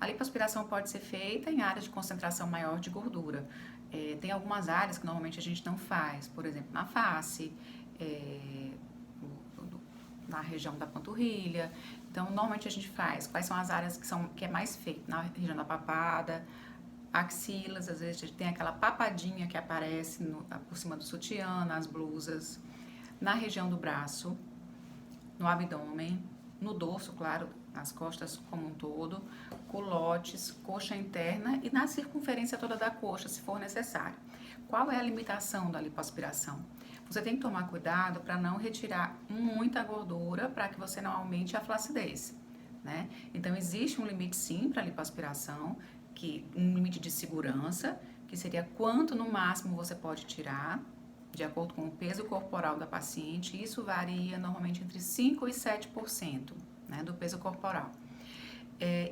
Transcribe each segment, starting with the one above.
A lipoaspiração pode ser feita em áreas de concentração maior de gordura. Tem algumas áreas que normalmente a gente não faz, por exemplo, na face, na região da panturrilha. Então, normalmente a gente faz. Quais são as áreas que é mais feito? Na região da papada, axilas, às vezes a gente tem aquela papadinha que aparece por cima do sutiã, nas blusas, na região do braço, no abdômen, no dorso, claro, nas costas como um todo, culotes, coxa interna e na circunferência toda da coxa, se for necessário. Qual é a limitação da lipoaspiração? Você tem que tomar cuidado para não retirar muita gordura para que você não aumente a flacidez, né? Então existe um limite sim para a lipoaspiração, um limite de segurança, que seria quanto no máximo você pode tirar, de acordo com o peso corporal da paciente. Isso varia normalmente entre 5% e 7%, né, do peso corporal.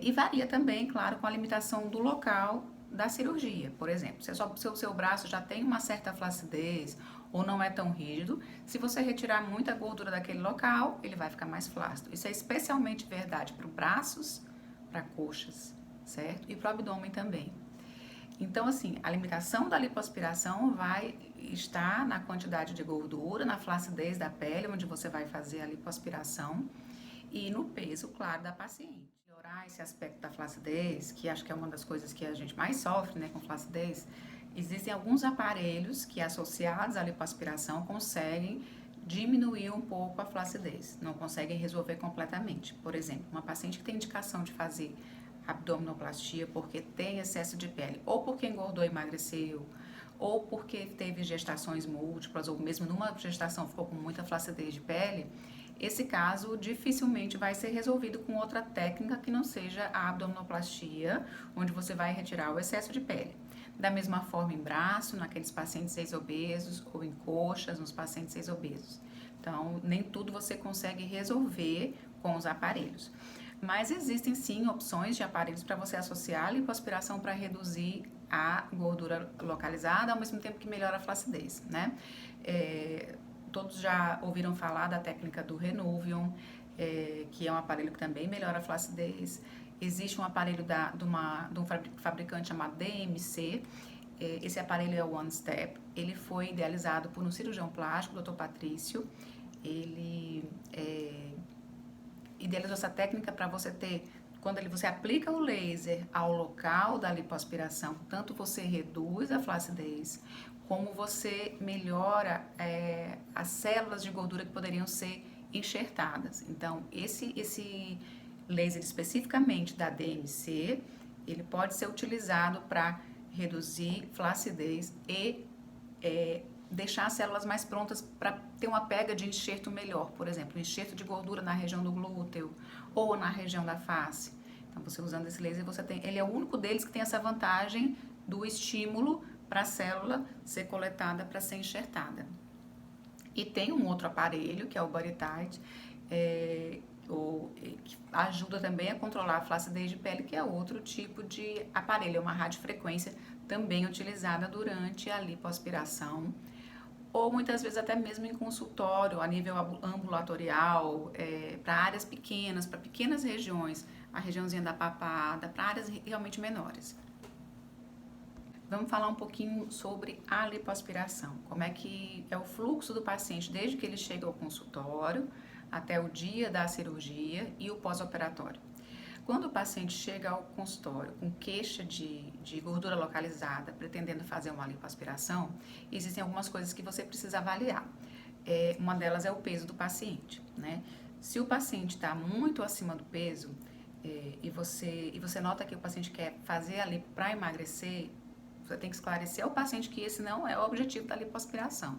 E varia também, claro, com a limitação do local da cirurgia. Por exemplo, se o seu braço já tem uma certa flacidez ou não é tão rígido, se você retirar muita gordura daquele local, ele vai ficar mais flácido. Isso é especialmente verdade para os braços, para coxas, certo? E para o abdômen também. Então, assim, a limitação da lipoaspiração vai estar na quantidade de gordura, na flacidez da pele, onde você vai fazer a lipoaspiração, e no peso, claro, da paciente. Melhorar esse aspecto da flacidez, que acho que é uma das coisas que a gente mais sofre, né, com flacidez, existem alguns aparelhos que, associados à lipoaspiração, conseguem diminuir um pouco a flacidez, não conseguem resolver completamente. Por exemplo, uma paciente que tem indicação de fazer abdominoplastia porque tem excesso de pele, ou porque engordou e emagreceu, ou porque teve gestações múltiplas, ou mesmo numa gestação ficou com muita flacidez de pele, esse caso dificilmente vai ser resolvido com outra técnica que não seja a abdominoplastia, onde você vai retirar o excesso de pele. Da mesma forma em braço, naqueles pacientes ex-obesos, ou em coxas, nos pacientes ex-obesos. Então, nem tudo você consegue resolver com os aparelhos. Mas existem sim opções de aparelhos para você associar a lipoaspiração para reduzir a gordura localizada, ao mesmo tempo que melhora a flacidez, né? Todos já ouviram falar da técnica do Renuvion, que é um aparelho que também melhora a flacidez. Existe um aparelho de um fabricante chamado DMC. Esse aparelho é o One Step. Ele foi idealizado por um cirurgião plástico, o Dr. Patrício. Ele idealizou essa técnica para você ter, quando você aplica o laser ao local da lipoaspiração, tanto você reduz a flacidez, como você melhora as células de gordura que poderiam ser enxertadas. Então, esse laser especificamente da DMC, ele pode ser utilizado para reduzir flacidez e deixar as células mais prontas para ter uma pega de enxerto melhor, por exemplo, enxerto de gordura na região do glúteo ou na região da face. Então, você usando esse laser, ele é o único deles que tem essa vantagem do estímulo para a célula ser coletada para ser enxertada. E tem um outro aparelho, que é o BodyTite, que ajuda também a controlar a flacidez de pele, que é outro tipo de aparelho, é uma radiofrequência também utilizada durante a lipoaspiração, ou muitas vezes até mesmo em consultório, a nível ambulatorial, para áreas pequenas, para pequenas regiões, a regiãozinha da papada, para áreas realmente menores. Vamos falar um pouquinho sobre a lipoaspiração, como é que é o fluxo do paciente desde que ele chega ao consultório até o dia da cirurgia e o pós-operatório. Quando o paciente chega ao consultório com queixa de gordura localizada, pretendendo fazer uma lipoaspiração, existem algumas coisas que você precisa avaliar. Uma delas é o peso do paciente, né? Se o paciente está muito acima do peso e você nota que o paciente quer fazer a lipo para emagrecer, você tem que esclarecer ao paciente que esse não é o objetivo da lipoaspiração.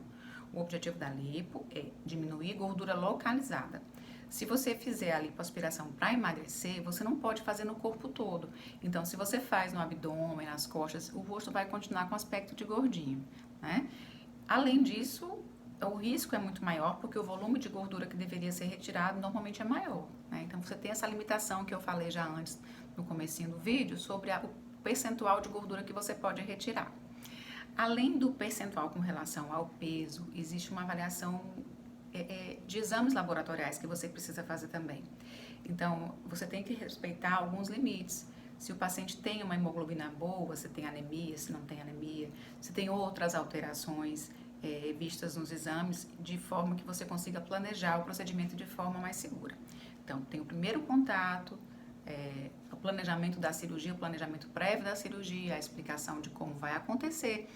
O objetivo da lipo é diminuir gordura localizada. Se você fizer a lipoaspiração para emagrecer, você não pode fazer no corpo todo. Então, se você faz no abdômen, nas costas, o rosto vai continuar com aspecto de gordinho, né? Além disso, o risco é muito maior porque o volume de gordura que deveria ser retirado normalmente é maior, né? Então, você tem essa limitação que eu falei já antes no comecinho do vídeo sobre o percentual de gordura que você pode retirar. Além do percentual com relação ao peso, existe uma avaliação de exames laboratoriais que você precisa fazer também. Então, você tem que respeitar alguns limites. se o paciente tem uma hemoglobina boa, se tem anemia, se não tem anemia, se tem outras alterações vistas nos exames, de forma que você consiga planejar o procedimento de forma mais segura. Então, tem o primeiro contato, o planejamento da cirurgia, o planejamento prévio da cirurgia, a explicação de como vai acontecer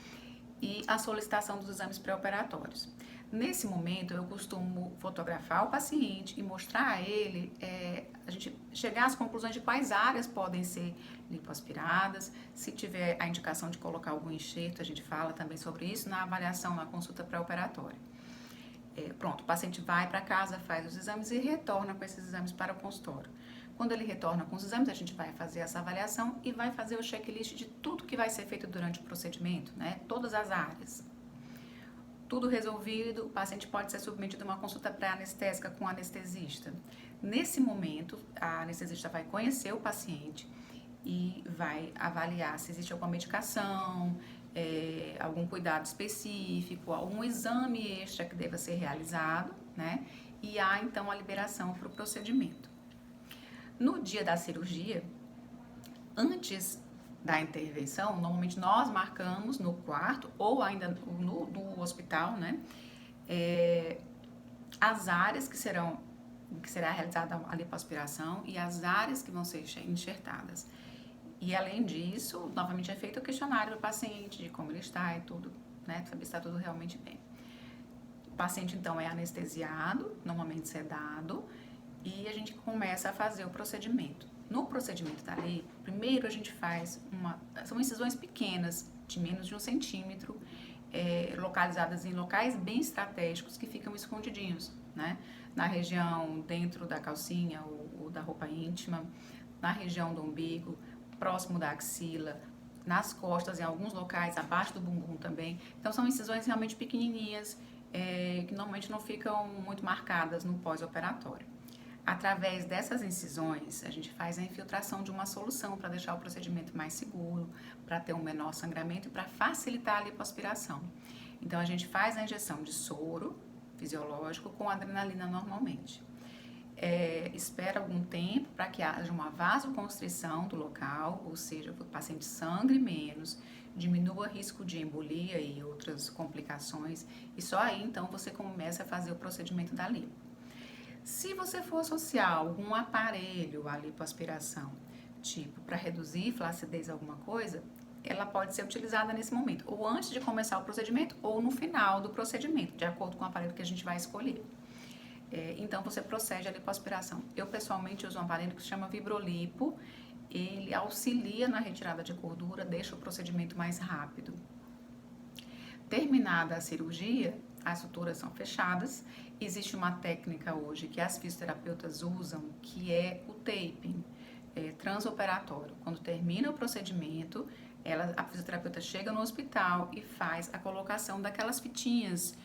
e a solicitação dos exames pré-operatórios. Nesse momento, eu costumo fotografar o paciente e mostrar a ele, a gente chegar às conclusões de quais áreas podem ser lipoaspiradas. Se tiver a indicação de colocar algum enxerto, a gente fala também sobre isso na avaliação, na consulta pré-operatória. Pronto, o paciente vai para casa, faz os exames e retorna com esses exames para o consultório. Quando ele retorna com os exames, a gente vai fazer essa avaliação e vai fazer o checklist de tudo que vai ser feito durante o procedimento, né? Todas as áreas. Tudo resolvido, o paciente pode ser submetido a uma consulta pré-anestésica com o anestesista. Nesse momento, a anestesista vai conhecer o paciente e vai avaliar se existe alguma medicação, algum cuidado específico, algum exame extra que deva ser realizado, né? E há então a liberação para o procedimento. No dia da cirurgia, antes da intervenção, normalmente nós marcamos no quarto ou ainda no hospital, né? As áreas que será realizada a lipoaspiração e as áreas que vão ser enxertadas. E além disso, novamente é feito o questionário do paciente, de como ele está e tudo, né? Saber se está tudo realmente bem. O paciente então é anestesiado, normalmente sedado, e a gente começa a fazer o procedimento. No procedimento dali, primeiro a gente faz são incisões pequenas, de menos de 1 centímetro, localizadas em locais bem estratégicos que ficam escondidinhos, né? Na região dentro da calcinha ou da roupa íntima, na região do umbigo, próximo da axila, nas costas, em alguns locais, abaixo do bumbum também. Então, são incisões realmente pequenininhas, que normalmente não ficam muito marcadas no pós-operatório. Através dessas incisões, a gente faz a infiltração de uma solução para deixar o procedimento mais seguro, para ter um menor sangramento e para facilitar a lipoaspiração. Então, a gente faz a injeção de soro fisiológico com adrenalina normalmente. Espera algum tempo para que haja uma vasoconstrição do local, ou seja, o paciente sangre menos, diminua o risco de embolia e outras complicações, e só aí então você começa a fazer o procedimento da lipo. Se você for associar algum aparelho à lipoaspiração, tipo para reduzir flacidez alguma coisa, ela pode ser utilizada nesse momento, ou antes de começar o procedimento, ou no final do procedimento, de acordo com o aparelho que a gente vai escolher. Então, você procede a lipoaspiração. Eu, pessoalmente, uso um aparelho que se chama Vibrolipo. Ele auxilia na retirada de gordura, deixa o procedimento mais rápido. Terminada a cirurgia, as suturas são fechadas. Existe uma técnica hoje que as fisioterapeutas usam, que é o taping transoperatório. Quando termina o procedimento, a fisioterapeuta chega no hospital e faz a colocação daquelas fitinhas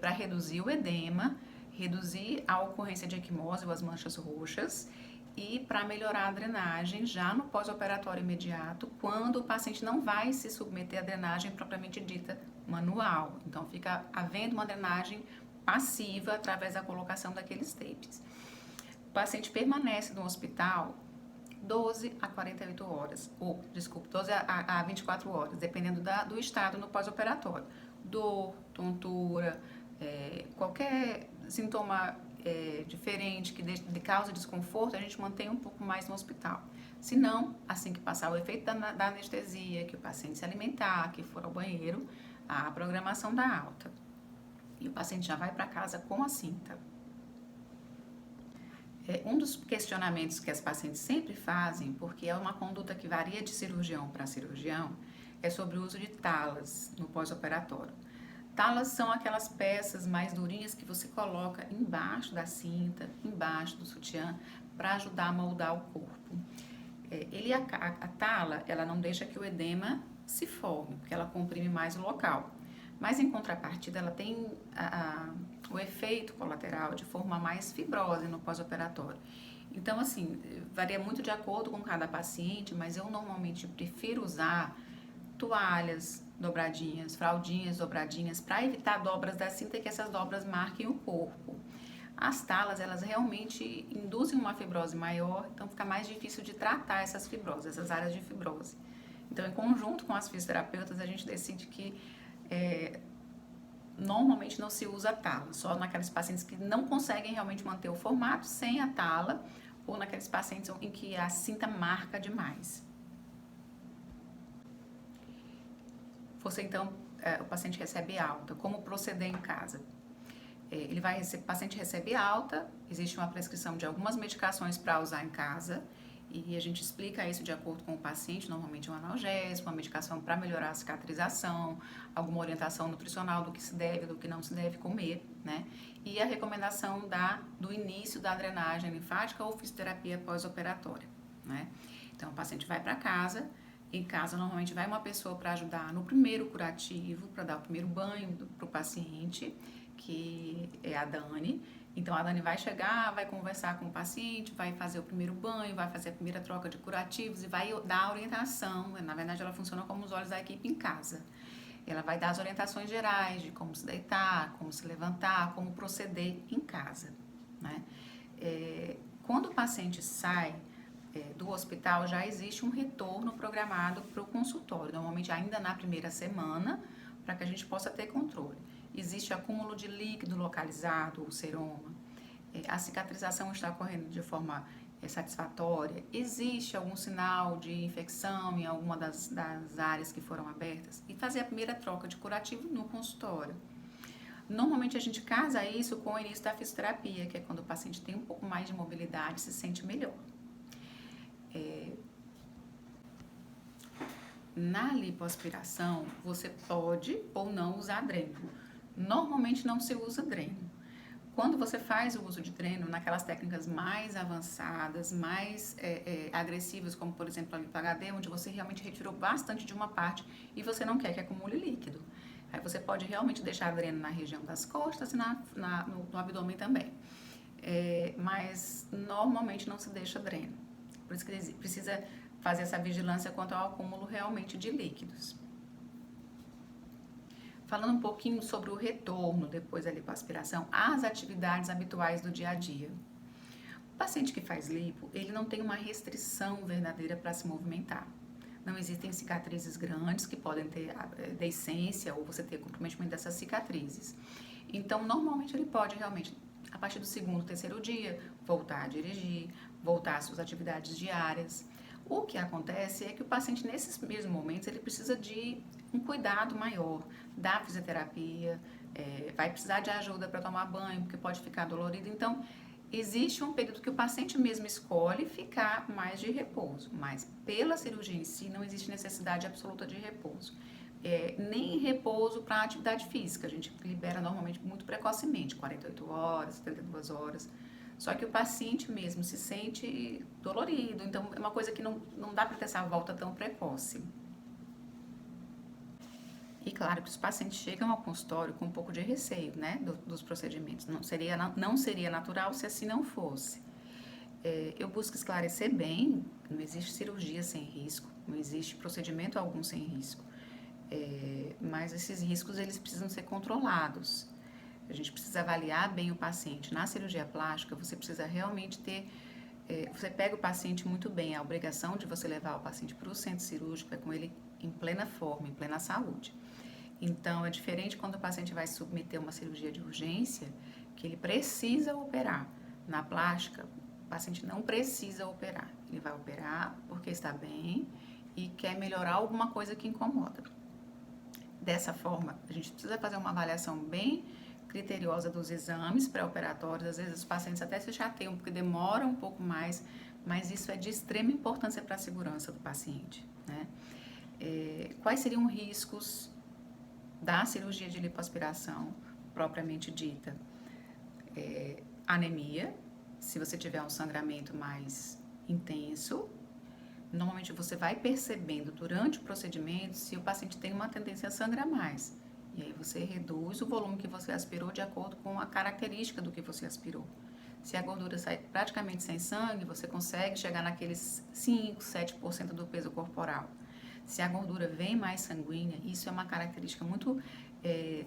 para reduzir o edema, reduzir a ocorrência de equimose ou as manchas roxas e para melhorar a drenagem já no pós-operatório imediato, quando o paciente não vai se submeter à drenagem propriamente dita manual. Então, fica havendo uma drenagem passiva através da colocação daqueles tapes. O paciente permanece no hospital 12 a 48 horas, 12 a 24 horas, dependendo do estado no pós-operatório. Dor, tontura, qualquer sintoma diferente que cause desconforto, a gente mantém um pouco mais no hospital. Se não, assim que passar o efeito da anestesia, que o paciente se alimentar, que for ao banheiro, a programação da alta. E o paciente já vai para casa com a cinta. Um dos questionamentos que as pacientes sempre fazem, porque é uma conduta que varia de cirurgião para cirurgião, é sobre o uso de talas no pós-operatório. Talas são aquelas peças mais durinhas que você coloca embaixo da cinta, embaixo do sutiã, para ajudar a moldar o corpo. A tala, ela não deixa que o edema se forme, porque ela comprime mais o local. Mas, em contrapartida, ela tem o efeito colateral de formar mais fibrose no pós-operatório. Então, assim, varia muito de acordo com cada paciente, mas eu normalmente prefiro usar toalhas dobradinhas, fraldinhas dobradinhas, para evitar dobras da cinta e que essas dobras marquem o corpo. As talas, elas realmente induzem uma fibrose maior, então fica mais difícil de tratar essas fibroses, essas áreas de fibrose. Então, em conjunto com as fisioterapeutas, a gente decide que normalmente não se usa a tala, só naqueles pacientes que não conseguem realmente manter o formato sem a tala, ou naqueles pacientes em que a cinta marca demais. Você então, o paciente recebe alta, como proceder em casa? O paciente recebe alta, existe uma prescrição de algumas medicações para usar em casa, e a gente explica isso de acordo com o paciente, normalmente um analgésico, uma medicação para melhorar a cicatrização, alguma orientação nutricional do que se deve, do que não se deve comer, né? E a recomendação do início da drenagem linfática ou fisioterapia pós-operatória, né? Então, o paciente vai para casa. Em casa, normalmente vai uma pessoa para ajudar no primeiro curativo, para dar o primeiro banho para o paciente, que é a Dani. Então, a Dani vai chegar, vai conversar com o paciente, vai fazer o primeiro banho, vai fazer a primeira troca de curativos e vai dar a orientação. Na verdade, ela funciona como os olhos da equipe em casa. Ela vai dar as orientações gerais de como se deitar, como se levantar, como proceder em casa, né? Quando o paciente sai do hospital, já existe um retorno programado para o consultório, normalmente ainda na primeira semana, para que a gente possa ter controle. Existe acúmulo de líquido localizado, ou seroma, a cicatrização está ocorrendo de forma satisfatória, existe algum sinal de infecção em alguma das áreas que foram abertas, e fazer a primeira troca de curativo no consultório. Normalmente a gente casa isso com o início da fisioterapia, que é quando o paciente tem um pouco mais de mobilidade e se sente melhor. Na lipoaspiração, você pode ou não usar dreno. Normalmente não se usa dreno. Quando você faz o uso de dreno, naquelas técnicas mais avançadas, mais agressivas, como por exemplo a lipo HD, onde você realmente retirou bastante de uma parte e você não quer que acumule líquido. Aí você pode realmente deixar dreno na região das costas e no abdômen também. Mas normalmente não se deixa dreno. Por isso que precisa fazer essa vigilância quanto ao acúmulo realmente de líquidos. Falando um pouquinho sobre o retorno depois da lipoaspiração às atividades habituais do dia a dia. O paciente que faz lipo, ele não tem uma restrição verdadeira para se movimentar. Não existem cicatrizes grandes que podem ter deiscência ou você ter comprometimento dessas cicatrizes. Então, normalmente ele pode realmente, a partir do segundo, terceiro dia, voltar a dirigir, voltar às suas atividades diárias. O que acontece é que o paciente, nesses mesmos momentos, ele precisa de um cuidado maior da fisioterapia, vai precisar de ajuda para tomar banho, porque pode ficar dolorido. Então, existe um período que o paciente mesmo escolhe ficar mais de repouso, mas pela cirurgia em si não existe necessidade absoluta de repouso. Nem repouso para atividade física, a gente libera normalmente muito precocemente, 48 horas, 72 horas. Só que o paciente mesmo se sente dolorido, então é uma coisa que não dá para ter essa volta tão precoce. E claro que os pacientes chegam ao consultório com um pouco de receio, né, dos procedimentos. Não seria natural se assim não fosse. Eu busco esclarecer bem, não existe cirurgia sem risco, não existe procedimento algum sem risco. Mas esses riscos, eles precisam ser controlados. A gente precisa avaliar bem o paciente. Na cirurgia plástica, você precisa realmente ter... você pega o paciente muito bem, a obrigação de você levar o paciente para o centro cirúrgico é com ele em plena forma, em plena saúde. Então, é diferente quando o paciente vai se submeter a uma cirurgia de urgência, que ele precisa operar. Na plástica, o paciente não precisa operar. Ele vai operar porque está bem e quer melhorar alguma coisa que incomoda. Dessa forma, a gente precisa fazer uma avaliação bem criteriosa dos exames pré-operatórios. Às vezes os pacientes até se chateiam porque demora um pouco mais, mas isso é de extrema importância para a segurança do paciente, né? Quais seriam riscos da cirurgia de lipoaspiração propriamente dita? Anemia, se você tiver um sangramento mais intenso. Normalmente você vai percebendo durante o procedimento se o paciente tem uma tendência a sangrar mais. E aí você reduz o volume que você aspirou de acordo com a característica do que você aspirou. Se a gordura sai praticamente sem sangue, você consegue chegar naqueles 5, 7% do peso corporal. Se a gordura vem mais sanguínea, isso é uma característica muito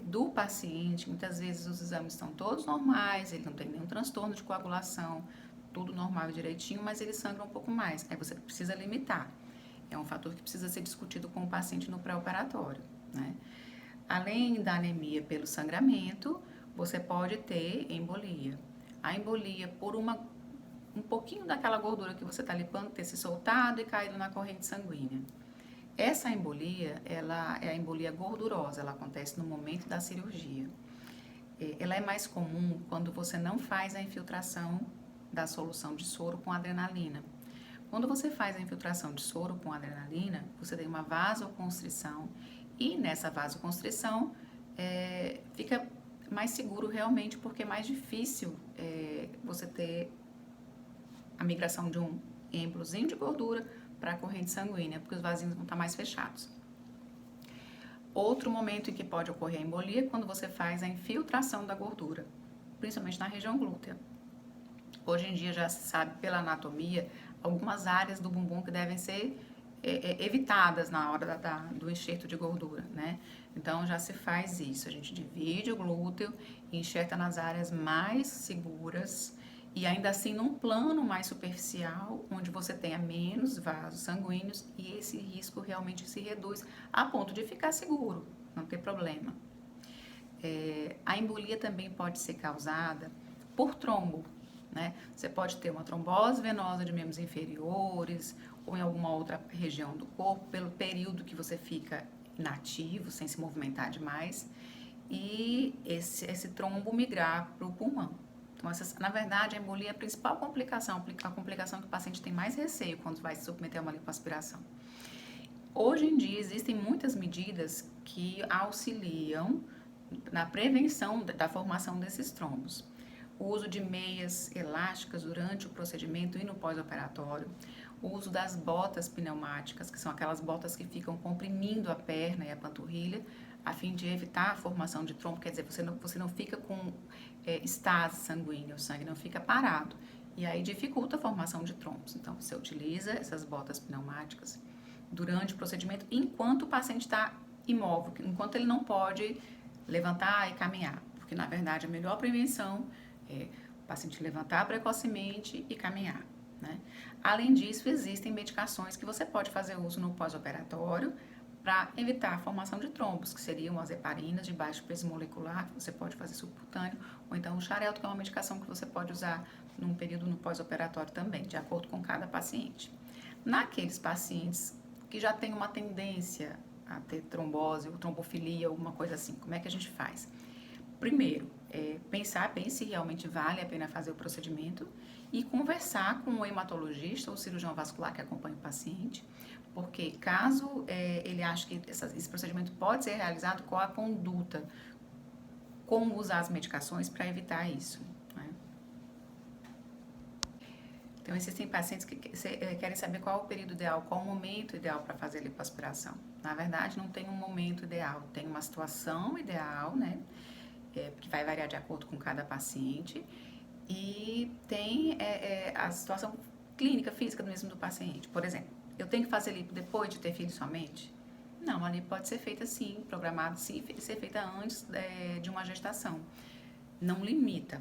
do paciente, muitas vezes os exames estão todos normais, ele não tem nenhum transtorno de coagulação, tudo normal e direitinho, mas ele sangra um pouco mais. Aí você precisa limitar. É um fator que precisa ser discutido com o paciente no pré-operatório, né? Além da anemia pelo sangramento, você pode ter embolia. A embolia por um pouquinho daquela gordura que você está lipando ter se soltado e caído na corrente sanguínea. Essa embolia, ela é a embolia gordurosa, ela acontece no momento da cirurgia. Ela é mais comum quando você não faz a infiltração da solução de soro com adrenalina. Quando você faz a infiltração de soro com adrenalina, você tem uma vasoconstrição e nessa vasoconstrição fica mais seguro realmente porque é mais difícil você ter a migração de um êmbolozinho de gordura para a corrente sanguínea, porque os vasinhos vão estar mais fechados. Outro momento em que pode ocorrer a embolia é quando você faz a infiltração da gordura, principalmente na região glútea. Hoje em dia já se sabe pela anatomia algumas áreas do bumbum que devem ser evitadas na hora do enxerto de gordura, né? Então já se faz isso, a gente divide o glúteo e enxerta nas áreas mais seguras e ainda assim num plano mais superficial, onde você tenha menos vasos sanguíneos e esse risco realmente se reduz a ponto de ficar seguro, não ter problema. A embolia também pode ser causada por trombo, né? Você pode ter uma trombose venosa de membros inferiores ou em alguma outra região do corpo, pelo período que você fica inativo, sem se movimentar demais, e esse trombo migrar para o pulmão. Então, na verdade, a embolia é a principal complicação, a complicação que o paciente tem mais receio quando vai se submeter a uma lipoaspiração. Hoje em dia, existem muitas medidas que auxiliam na prevenção da formação desses trombos. O uso de meias elásticas durante o procedimento e no pós-operatório, o uso das botas pneumáticas, que são aquelas botas que ficam comprimindo a perna e a panturrilha, a fim de evitar a formação de trombo, quer dizer, você não fica com estase sanguínea, o sangue não fica parado, e aí dificulta a formação de trombos. Então, você utiliza essas botas pneumáticas durante o procedimento, enquanto o paciente está imóvel, enquanto ele não pode levantar e caminhar, porque, na verdade, a melhor prevenção é o paciente levantar precocemente e caminhar, né? Além disso, existem medicações que você pode fazer uso no pós-operatório para evitar a formação de trombos, que seriam as heparinas de baixo peso molecular, que você pode fazer subcutâneo, ou então o xarelto, que é uma medicação que você pode usar num período no pós-operatório também, de acordo com cada paciente. Naqueles pacientes que já têm uma tendência a ter trombose ou trombofilia, alguma coisa assim, como é que a gente faz? Primeiro, pensar bem se realmente vale a pena fazer o procedimento e conversar com o hematologista ou cirurgião vascular que acompanha o paciente, porque caso ele ache que esse procedimento pode ser realizado, qual a conduta, como usar as medicações para evitar isso, né? Então, existem pacientes que querem saber qual é o período ideal, qual o momento ideal para fazer a lipoaspiração. Na verdade, não tem um momento ideal, tem uma situação ideal, né? Que vai variar de acordo com cada paciente, e tem a situação clínica, física mesmo do paciente. Por exemplo, eu tenho que fazer lipo depois de ter filho somente? Não, a lipo pode ser feita sim, programada sim, ser feita antes de uma gestação. Não limita,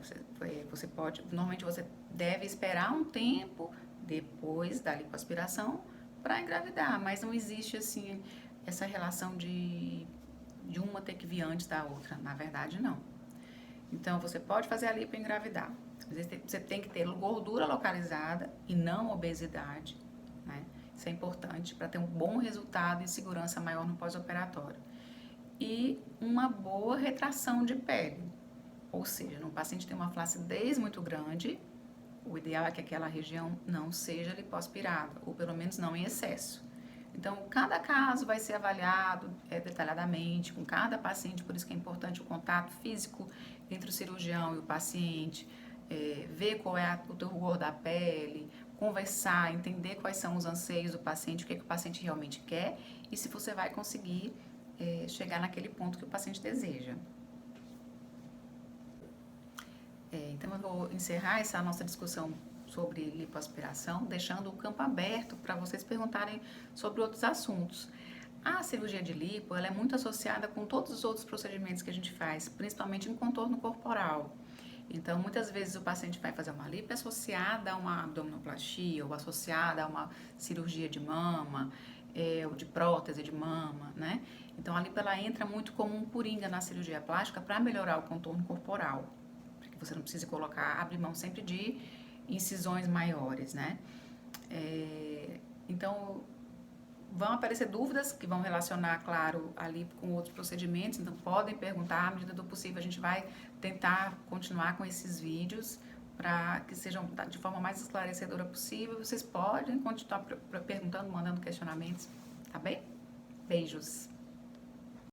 você pode, normalmente você deve esperar um tempo depois da lipoaspiração para engravidar, mas não existe assim essa relação de uma ter que vir antes da outra, na verdade não. Então, você pode fazer a lipo e engravidar. Você tem que ter gordura localizada e não obesidade, né? Isso é importante para ter um bom resultado e segurança maior no pós-operatório. E uma boa retração de pele, ou seja, no paciente tem uma flacidez muito grande, o ideal é que aquela região não seja lipoaspirada, ou pelo menos não em excesso. Então, cada caso vai ser avaliado detalhadamente com cada paciente, por isso que é importante o contato físico entre o cirurgião e o paciente, ver qual é o rugor da pele, conversar, entender quais são os anseios do paciente, o que o paciente realmente quer e se você vai conseguir chegar naquele ponto que o paciente deseja. Então, eu vou encerrar essa nossa discussão sobre lipoaspiração, deixando o campo aberto para vocês perguntarem sobre outros assuntos. A cirurgia de lipo, ela é muito associada com todos os outros procedimentos que a gente faz, principalmente em contorno corporal. Então, muitas vezes o paciente vai fazer uma lipo associada a uma abdominoplastia ou associada a uma cirurgia de mama, ou de prótese de mama, né? Então, a lipo ela entra muito como um coringa na cirurgia plástica para melhorar o contorno corporal, para que você não precise abrir mão sempre de incisões maiores, né? Então, vão aparecer dúvidas que vão relacionar, claro, ali com outros procedimentos, então podem perguntar, à medida do possível a gente vai tentar continuar com esses vídeos para que sejam de forma mais esclarecedora possível. Vocês podem continuar perguntando, mandando questionamentos, tá bem? Beijos!